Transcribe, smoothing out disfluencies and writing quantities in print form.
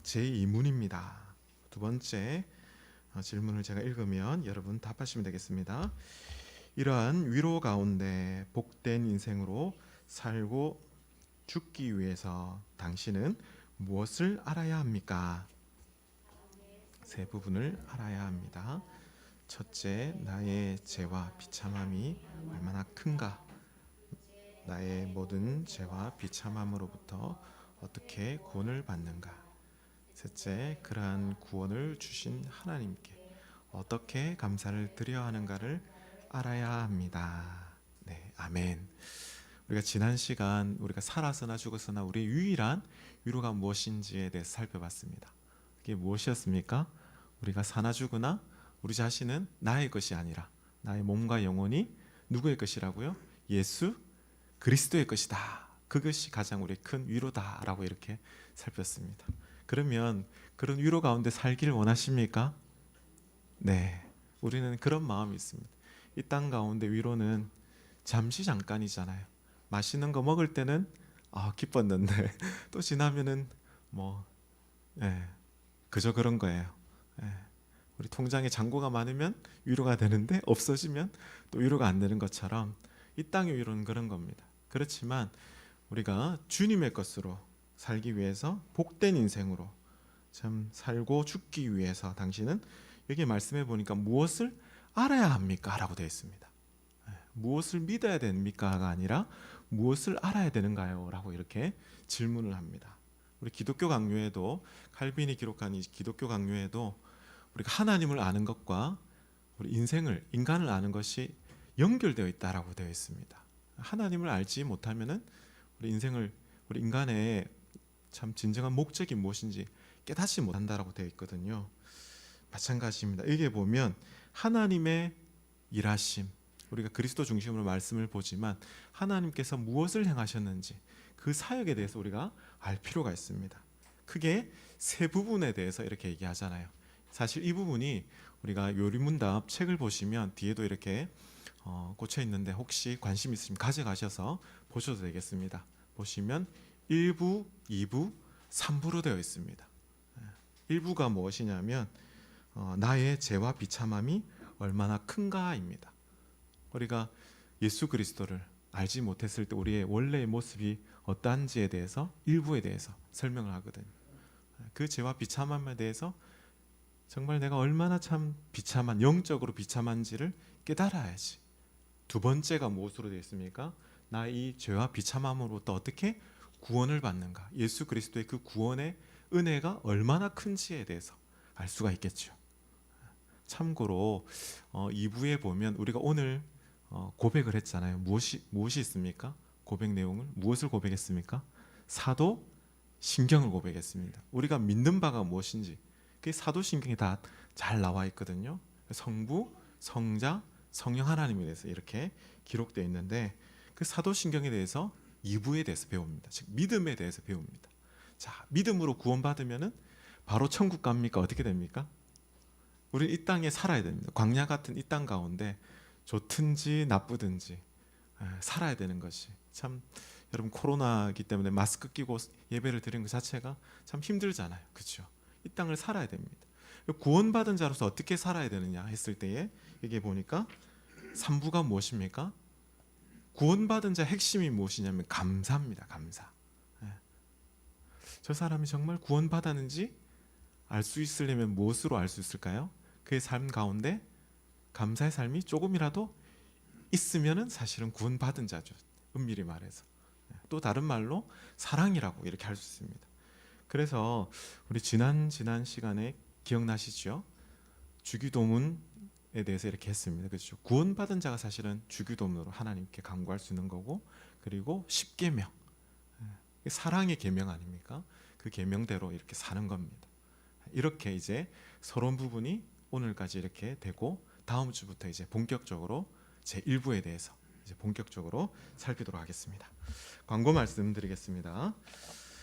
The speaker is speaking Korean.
제2문입니다. 두 번째 질문을 제가 읽으면 여러분 답하시면 되겠습니다. 이러한 위로 가운데 복된 인생으로 살고 죽기 위해서 당신은 무엇을 알아야 합니까? 세 부분을 알아야 합니다. 첫째, 나의 죄와 비참함이 얼마나 큰가? 나의 모든 죄와 비참함으로부터 어떻게 구원을 받는가? 셋째, 그러한 구원을 주신 하나님께 어떻게 감사를 드려야 하는가를 알아야 합니다. 네, 아멘. 우리가 지난 시간 우리가 살아서나 죽어서나 우리의 유일한 위로가 무엇인지에 대해서 살펴봤습니다. 그게 무엇이었습니까? 우리가 사나 죽으나 우리 자신은 나의 것이 아니라 나의 몸과 영혼이 누구의 것이라고요? 예수 그리스도의 것이다. 그것이 가장 우리의 큰 위로다라고 이렇게 살폈습니다. 그러면 그런 위로 가운데 살기를 원하십니까? 네, 우리는 그런 마음이 있습니다. 이 땅 가운데 위로는 잠시 잠깐이잖아요. 맛있는 거 먹을 때는 기뻤는데 또 지나면은 그저 그런 거예요. 우리 통장에 잔고가 많으면 위로가 되는데 없어지면 또 위로가 안 되는 것처럼 이 땅의 위로는 그런 겁니다. 그렇지만 우리가 주님의 것으로 살기 위해서 복된 인생으로 참 살고 죽기 위해서 당신은 여기 말씀해 보니까 무엇을 알아야 합니까? 라고 되어 있습니다. 무엇을 믿어야 됩니까가 아니라 무엇을 알아야 되는가요? 라고 이렇게 질문을 합니다. 우리 기독교 강요에도 칼빈이 기록한 이 기독교 강요에도 우리가 하나님을 아는 것과 우리 인간을 아는 것이 연결되어 있다라고 되어 있습니다. 하나님을 알지 못하면은 우리 인간의 참 진정한 목적이 무엇인지 깨닫지 못한다라고 되어 있거든요. 마찬가지입니다. 여기에 보면 하나님의 일하심, 우리가 그리스도 중심으로 말씀을 보지만 하나님께서 무엇을 행하셨는지 그 사역에 대해서 우리가 알 필요가 있습니다. 크게 세 부분에 대해서 이렇게 얘기하잖아요. 사실 이 부분이 우리가 요리문답 책을 보시면 뒤에도 이렇게 꽂혀 있는데 혹시 관심 있으시면 가져가셔서 보셔도 되겠습니다. 보시면 1부, 2부, 3부로 되어 있습니다. 1부가 무엇이냐면 나의 죄와 비참함이 얼마나 큰가입니다. 우리가 예수 그리스도를 알지 못했을 때 우리의 원래의 모습이 어떠한지에 대해서 일부에 대해서 설명을 하거든요. 그 죄와 비참함에 대해서 정말 내가 얼마나 참 영적으로 비참한지를 깨달아야지. 두 번째가 무엇으로 되어 있습니까? 나 이 죄와 비참함으로부터 어떻게 구원을 받는가? 예수 그리스도의 그 구원의 은혜가 얼마나 큰지에 대해서 알 수가 있겠죠. 참고로 2부에 보면 우리가 오늘 고백을 했잖아요. 무엇이 있습니까? 고백 내용을 무엇을 고백했습니까? 사도 신경을 고백했습니다. 우리가 믿는 바가 무엇인지 그 사도 신경이 다 잘 나와 있거든요. 성부, 성자, 성령 하나님에 대해서 이렇게 기록되어 있는데 그 사도 신경에 대해서 2부에 대해서 배웁니다. 즉 믿음에 대해서 배웁니다. 자, 믿음으로 구원받으면은 바로 천국 갑니까? 어떻게 됩니까? 우리 이 땅에 살아야 됩니다. 광야 같은 이 땅 가운데 좋든지 나쁘든지 살아야 되는 것이 참 여러분 코로나이기 때문에 마스크 끼고 예배를 드리는 것 자체가 참 힘들잖아요. 그렇죠? 이 땅을 살아야 됩니다. 구원받은 자로서 어떻게 살아야 되느냐 했을 때에 여기 보니까 3부가 무엇입니까? 구원받은 자 핵심이 무엇이냐면 감사입니다. 감사. 저 사람이 정말 구원받았는지 알 수 있으려면 무엇으로 알 수 있을까요? 그의 삶 가운데 감사의 삶이 조금이라도 있으면은 사실은 구원받은 자죠. 엄밀히 말해서. 또 다른 말로 사랑이라고 이렇게 할 수 있습니다. 그래서 우리 지난 시간에 기억나시죠? 주기도문에 대해서 이렇게 했습니다. 그렇죠? 구원받은 자가 사실은 주기도문으로 하나님께 간구할 수 있는 거고, 그리고 십계명, 사랑의 계명 아닙니까? 그 계명대로 이렇게 사는 겁니다. 이렇게 이제 서론 부분이 오늘까지 이렇게 되고 다음 주부터 이제 본격적으로 제 1부에 대해서 이제 본격적으로 살피도록 하겠습니다. 광고 말씀드리겠습니다.